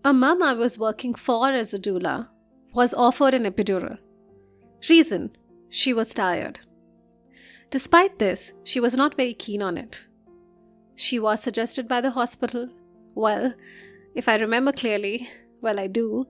A mum I was working for as a doula was offered an epidural. Reason, she was tired. Despite this, she was not very keen on it. She was suggested by the hospital. Well, if I remember clearly, well I do,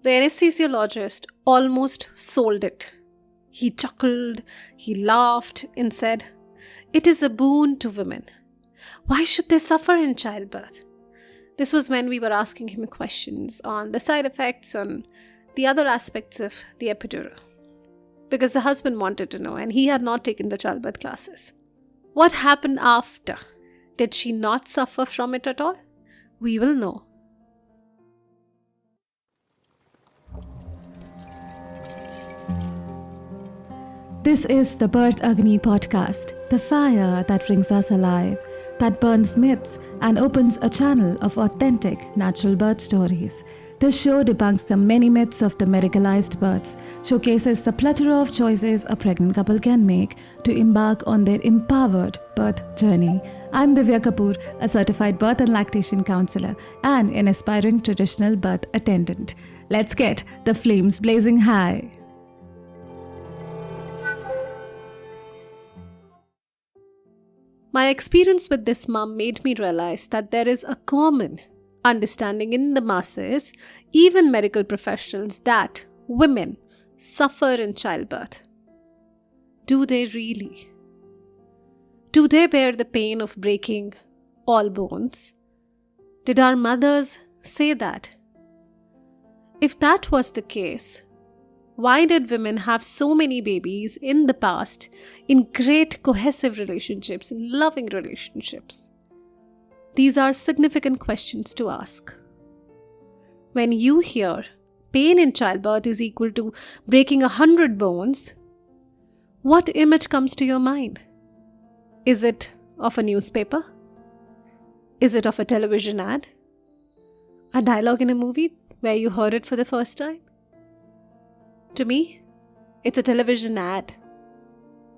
the anesthesiologist almost sold it. He chuckled, he laughed and said, "It is a boon to women. Why should they suffer in childbirth?" This was when we were asking him questions on the side effects, on the other aspects of the epidural. Because the husband wanted to know and he had not taken the childbirth classes. What happened after? Did she not suffer from it at all? We will know. This is the Birth Agni podcast, the fire that brings us alive, that burns myths and opens a channel of authentic natural birth stories. This show debunks the many myths of the medicalized births, showcases the plethora of choices a pregnant couple can make to embark on their empowered birth journey. I'm Divya Kapoor, a certified birth and lactation counselor and an aspiring traditional birth attendant. Let's get the flames blazing high. My experience with this mum made me realize that there is a common understanding in the masses, even medical professionals, that women suffer in childbirth. Do they really? Do they bear the pain of breaking all bones? Did our mothers say that? If that was the case, why did women have so many babies in the past in great cohesive relationships, in loving relationships? These are significant questions to ask. When you hear pain in childbirth is equal to breaking 100 bones, what image comes to your mind? Is it of a newspaper? Is it of a television ad? A dialogue in a movie where you heard it for the first time? To me, it's a television ad.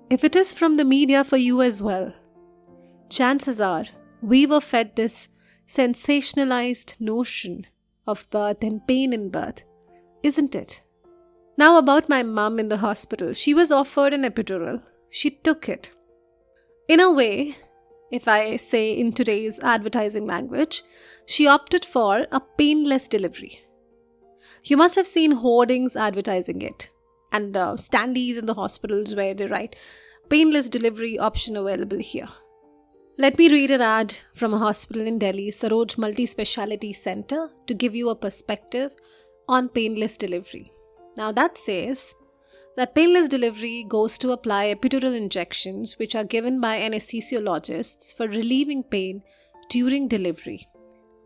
If it is from the media for you as well, chances are we were fed this sensationalized notion of birth and pain in birth, isn't it? Now about my mum in the hospital. She was offered an epidural. She took it. In a way, if I say in today's advertising language, she opted for a painless delivery. You must have seen hoardings advertising it and standees in the hospitals where they write, "Painless delivery option available here." Let me read an ad from a hospital in Delhi, Saroj Multi-Speciality Center, to give you a perspective on painless delivery. Now that says that painless delivery goes to apply epidural injections which are given by anesthesiologists for relieving pain during delivery.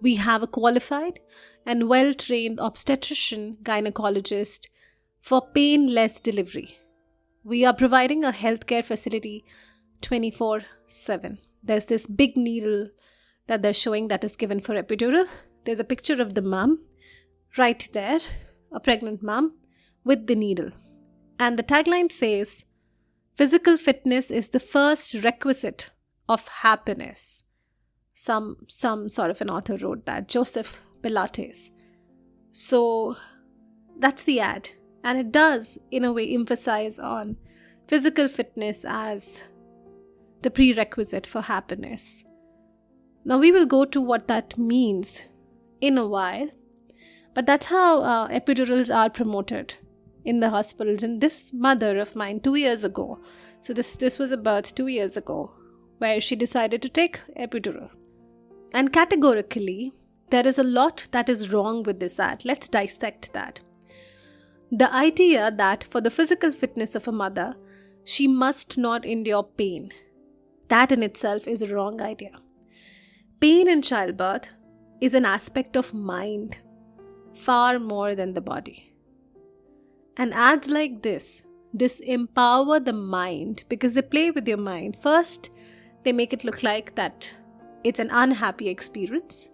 We have a qualified and well-trained obstetrician gynecologist for painless delivery. We are providing a healthcare facility 24/7. There's this big needle that they're showing that is given for epidural. There's a picture of the mum right there, a pregnant mum with the needle. And the tagline says, "Physical fitness is the first requisite of happiness." Some sort of an author wrote that, Joseph Pilates. So that's the ad. And it does, in a way, emphasize on physical fitness as the prerequisite for happiness. Now we will go to what that means in a while. But that's how epidurals are promoted in the hospitals. And this mother of mine 2 years ago, so this was a birth 2 years ago, where she decided to take epidural. And categorically, there is a lot that is wrong with this ad. Let's dissect that. The idea that for the physical fitness of a mother, she must not endure pain. That in itself is a wrong idea. Pain in childbirth is an aspect of mind, far more than the body. And ads like this disempower the mind because they play with your mind. First, they make it look like that it's an unhappy experience,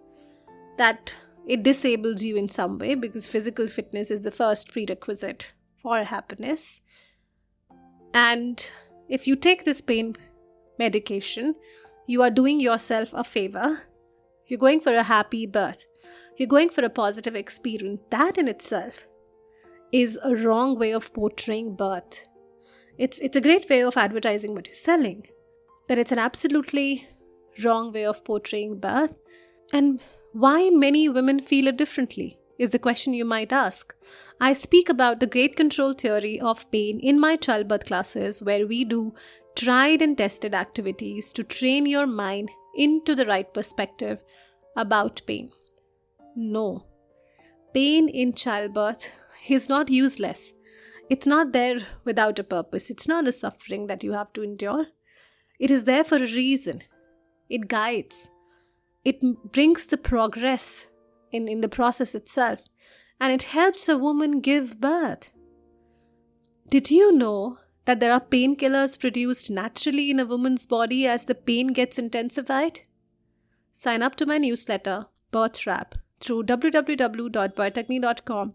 that it disables you in some way because physical fitness is the first prerequisite for happiness. And if you take this pain medication, you are doing yourself a favor. You're going for a happy birth. You're going for a positive experience. That in itself is a wrong way of portraying birth. It's a great way of advertising what you're selling, but it's an absolutely wrong way of portraying birth. And why many women feel it differently is the question you might ask. I speak about the great control theory of pain in my childbirth classes, where we do tried and tested activities to train your mind into the right perspective about pain. No, pain in childbirth is not useless. It's not there without a purpose. It's not a suffering that you have to endure. It is there for a reason. It guides. It brings the progress in the process itself. And it helps a woman give birth. Did you know that there are painkillers produced naturally in a woman's body as the pain gets intensified? Sign up to my newsletter, Birth Wrap, through www.birthagni.com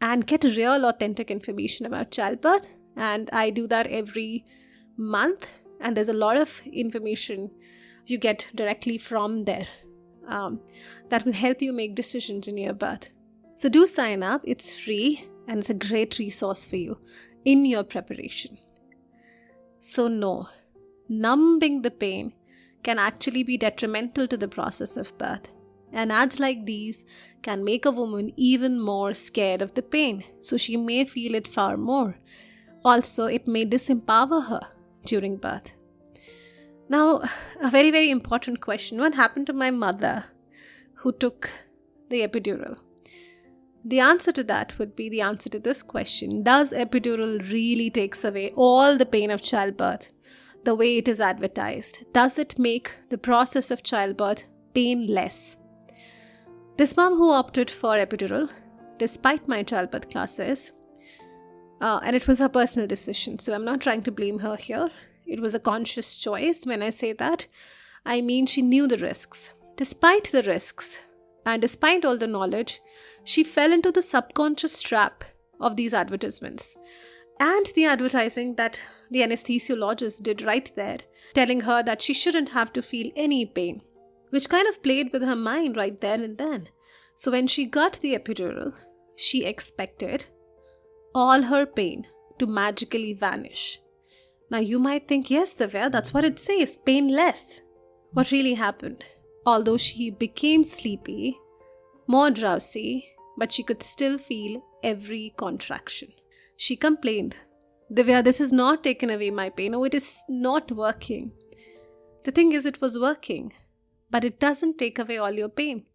and get real authentic information about childbirth. And I do that every month, and there's a lot of information you get directly from there that will help you make decisions in your birth. So do sign up. It's free and it's a great resource for you in your preparation. So no, numbing the pain can actually be detrimental to the process of birth. And ads like these can make a woman even more scared of the pain, so she may feel it far more. Also, it may disempower her during birth. Now, a very, very important question. What happened to my mother who took the epidural? The answer to that would be the answer to this question. Does epidural really takes away all the pain of childbirth the way it is advertised? Does it make the process of childbirth painless? This mom who opted for epidural, despite my childbirth classes, and it was her personal decision, so I'm not trying to blame her here. It was a conscious choice. When I say that, I mean she knew the risks. Despite the risks, and despite all the knowledge, she fell into the subconscious trap of these advertisements and the advertising that the anesthesiologist did right there, telling her that she shouldn't have to feel any pain, which kind of played with her mind right there and then. So when she got the epidural, she expected all her pain to magically vanish. Now you might think, yes, Divya, that's what it says, painless. What really happened? Although she became sleepy, more drowsy, but she could still feel every contraction. She complained, Divya, this has not taken away my pain. Oh, it is not working. The thing is, it was working, but it doesn't take away all your pain.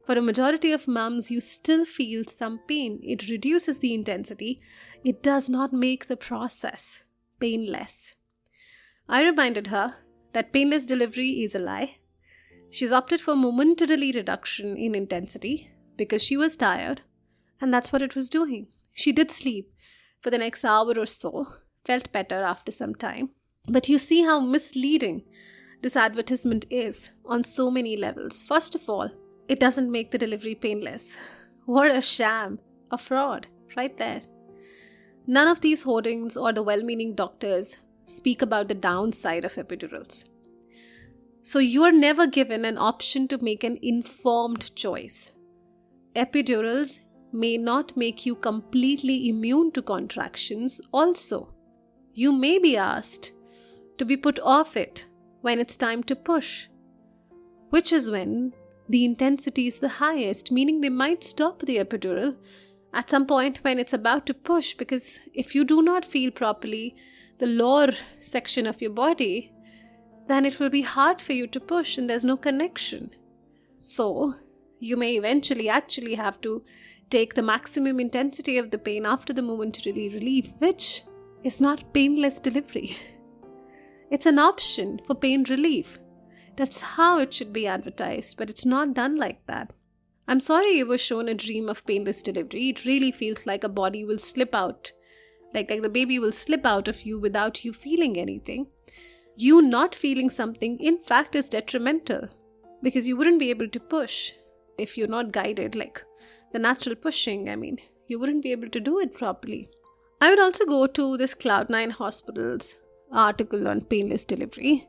For a majority of mums, you still feel some pain. It reduces the intensity. It does not make the process painless. I reminded her that painless delivery is a lie. She's opted for momentarily reduction in intensity because she was tired, and that's what it was doing. She did sleep for the next hour or so, felt better after some time. But you see how misleading this advertisement is on so many levels. First of all, it doesn't make the delivery painless. What a sham, a fraud, right there. None of these hoardings or the well-meaning doctors speak about the downside of epidurals. So you are never given an option to make an informed choice. Epidurals may not make you completely immune to contractions also. You may be asked to be put off it when it's time to push, which is when the intensity is the highest, meaning they might stop the epidural at some point when it's about to push, because if you do not feel properly the lower section of your body, then it will be hard for you to push and there's no connection. So you may eventually actually have to take the maximum intensity of the pain after the momentary relief, which is not painless delivery. It's an option for pain relief. That's how it should be advertised, but it's not done like that. I'm sorry you were shown a dream of painless delivery. It really feels like a body will slip out, like the baby will slip out of you without you feeling anything. You not feeling something, in fact, is detrimental because you wouldn't be able to push if you're not guided, like the natural pushing. You wouldn't be able to do it properly. I would also go to this Cloud9 Hospital's article on painless delivery.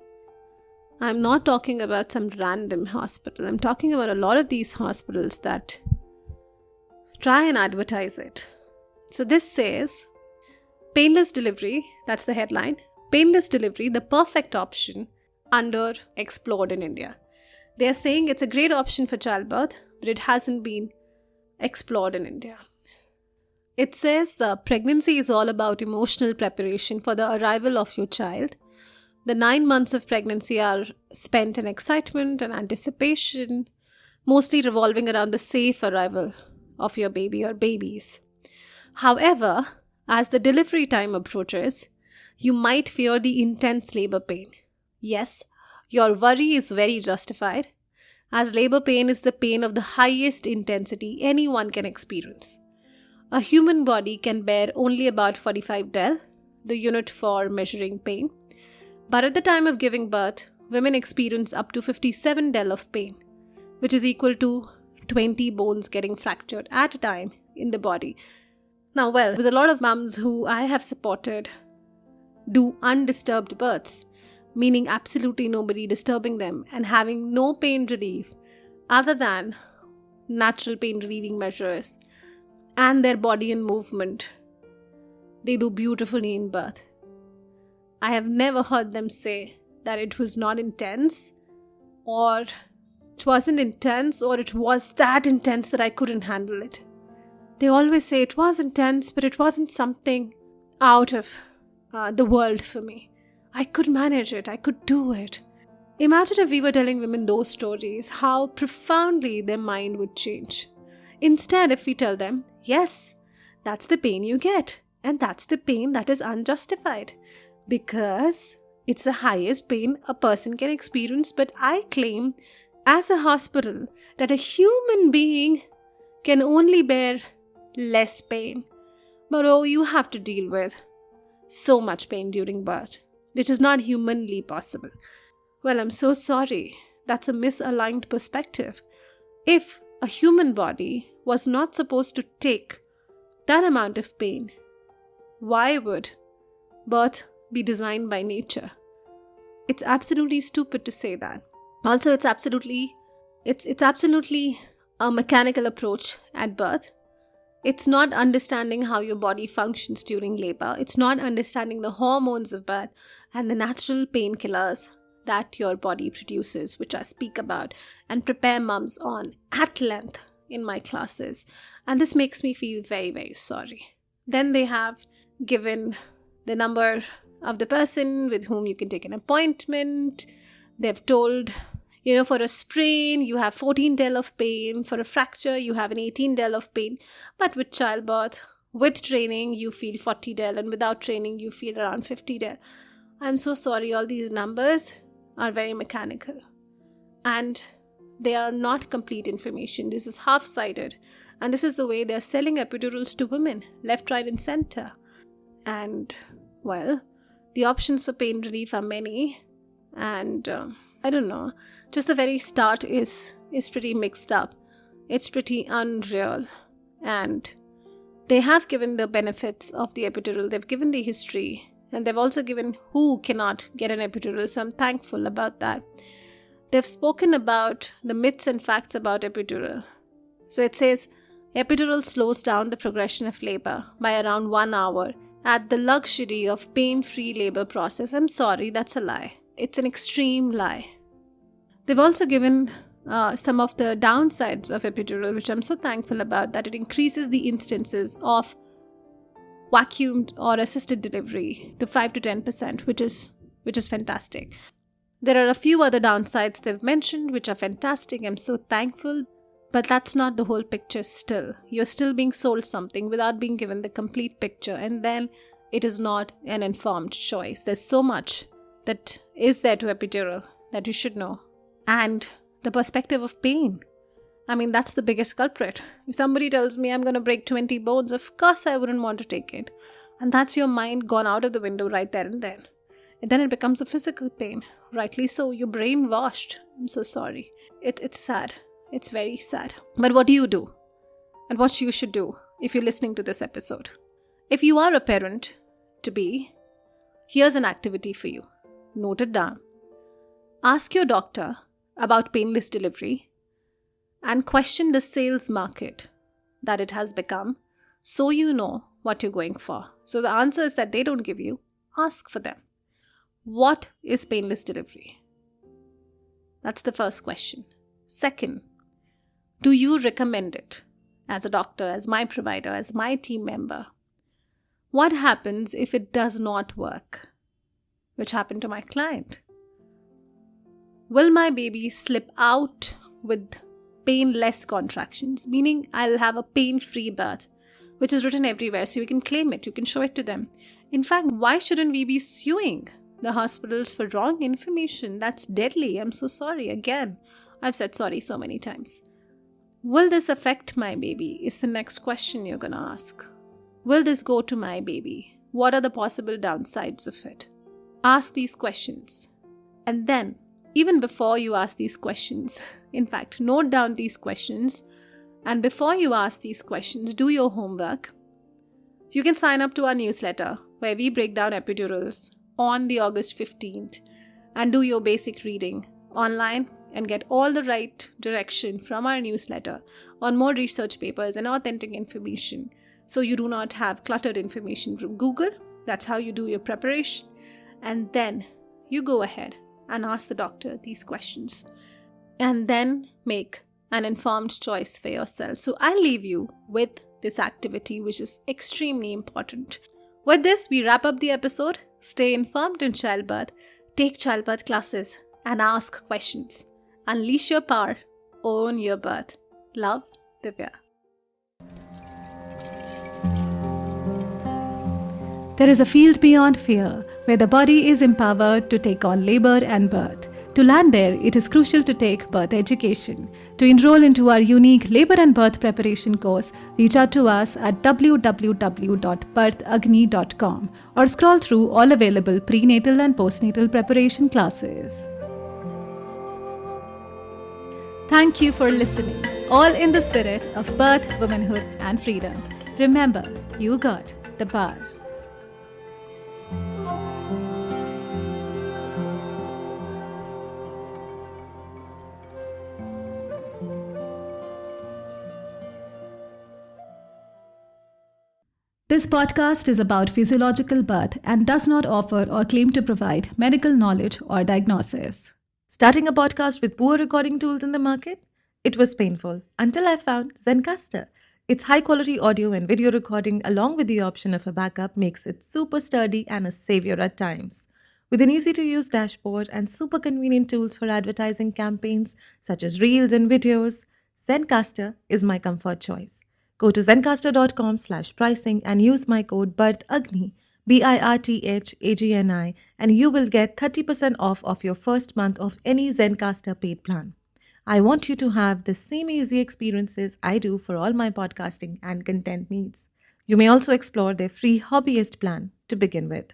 I'm not talking about some random hospital. I'm talking about a lot of these hospitals that try and advertise it. So this says, painless delivery, that's the headline. Painless delivery, the perfect option, underexplored in India. They are saying it's a great option for childbirth, but it hasn't been explored in India. It says pregnancy is all about emotional preparation for the arrival of your child. The 9 months of pregnancy are spent in excitement and anticipation, mostly revolving around the safe arrival of your baby or babies. However, as the delivery time approaches, you might fear the intense labor pain. Yes, your worry is very justified, as labor pain is the pain of the highest intensity anyone can experience. A human body can bear only about 45 del, the unit for measuring pain. But at the time of giving birth, women experience up to 57 del of pain, which is equal to 20 bones getting fractured at a time in the body. Now, with a lot of mums who I have supported do undisturbed births, meaning absolutely nobody disturbing them and having no pain relief other than natural pain relieving measures and their body and movement, they do beautifully in birth. I have never heard them say that it was not intense, or it wasn't intense, or it was that intense that I couldn't handle it. They always say it was intense, but it wasn't something out of the world for me. I could manage it. I could do it. Imagine if we were telling women those stories, how profoundly their mind would change. Instead, if we tell them, yes, that's the pain you get, and that's the pain that is unjustified, because it's the highest pain a person can experience, but I claim as a hospital that a human being can only bear less pain. But oh, you have to deal with so much pain during birth, which is not humanly possible. Well, I'm so sorry. That's a misaligned perspective. If a human body was not supposed to take that amount of pain, why would birth be designed by nature? It's absolutely stupid to say that. Also, it's absolutely a mechanical approach at birth. It's not understanding how your body functions during labor. It's not understanding the hormones of birth and the natural painkillers that your body produces, which I speak about and prepare mums on at length in my classes. And this makes me feel very, very sorry. Then they have given the number of the person with whom you can take an appointment. They've told, for a sprain, you have 14 del of pain. For a fracture, you have an 18 del of pain. But with childbirth, with training, you feel 40 del. And without training, you feel around 50 del. I'm so sorry, all these numbers are very mechanical. And they are not complete information. This is half-sided. And this is the way they're selling epidurals to women, left, right, and center. And, the options for pain relief are many. And I don't know. Just the very start is pretty mixed up. It's pretty unreal. And they have given the benefits of the epidural. They've given the history. And they've also given who cannot get an epidural. So I'm thankful about that. They've spoken about the myths and facts about epidural. So it says, epidural slows down the progression of labor by around 1 hour at the luxury of pain-free labor process. I'm sorry, that's a lie. It's an extreme lie. They've also given some of the downsides of epidural, which I'm so thankful about, that it increases the instances of vacuumed or assisted delivery to 5 to 10%, which is fantastic. There are a few other downsides they've mentioned, which are fantastic. I'm so thankful. But that's not the whole picture still. You're still being sold something without being given the complete picture. And then it is not an informed choice. There's so much that is there to epidural that you should know. And the perspective of pain. I mean, that's the biggest culprit. If somebody tells me I'm going to break 20 bones, of course I wouldn't want to take it. And that's your mind gone out of the window right there and then. And then it becomes a physical pain. Rightly so. You're brainwashed. I'm so sorry. It's sad. It's very sad. But what do you do? And what you should do if you're listening to this episode? If you are a parent to be, here's an activity for you. Note it down. Ask your doctor about painless delivery and question the sales market that it has become so you know what you're going for. So the answers that they don't give you, ask for them. What is painless delivery? That's the first question. Second, do you recommend it as a doctor, as my provider, as my team member? What happens if it does not work? Which happened to my client. Will my baby slip out with painless contractions, meaning I'll have a pain-free birth, which is written everywhere, so you can claim it, you can show it to them. In fact, why shouldn't we be suing the hospitals for wrong information? That's deadly. I'm so sorry. Again, I've said sorry so many times. Will this affect my baby? Is the next question you're going to ask. Will this go to my baby? What are the possible downsides of it? Ask these questions. And then, even before you ask these questions, in fact, note down these questions. And before you ask these questions, do your homework. You can sign up to our newsletter where we break down epidurals on the August 15th and do your basic reading online and get all the right direction from our newsletter on more research papers and authentic information, so you do not have cluttered information from Google. That's how you do your preparation. And then you go ahead and ask the doctor these questions and then make an informed choice for yourself. So I leave you with this activity, which is extremely important. With this, we wrap up the episode. Stay informed in childbirth, take childbirth classes, and ask questions. Unleash your power, own your birth. Love, Divya. There is a field beyond fear, where the body is empowered to take on labor and birth. To land there, it is crucial to take birth education. To enroll into our unique labor and birth preparation course, reach out to us at www.birthagni.com or scroll through all available prenatal and postnatal preparation classes. Thank you for listening, all in the spirit of birth, womanhood, and freedom. Remember, you got the power. This podcast is about physiological birth and does not offer or claim to provide medical knowledge or diagnosis. Starting a podcast with poor recording tools in the market? It was painful until I found Zencastr. Its high-quality audio and video recording along with the option of a backup makes it super sturdy and a savior at times. With an easy-to-use dashboard and super convenient tools for advertising campaigns such as reels and videos, Zencastr is my comfort choice. Go to zencastr.com/pricing and use my code BIRTHAGNI, BIRTHAGNI, and you will get 30% off of your first month of any Zencastr paid plan. I want you to have the same easy experiences I do for all my podcasting and content needs. You may also explore their free hobbyist plan to begin with.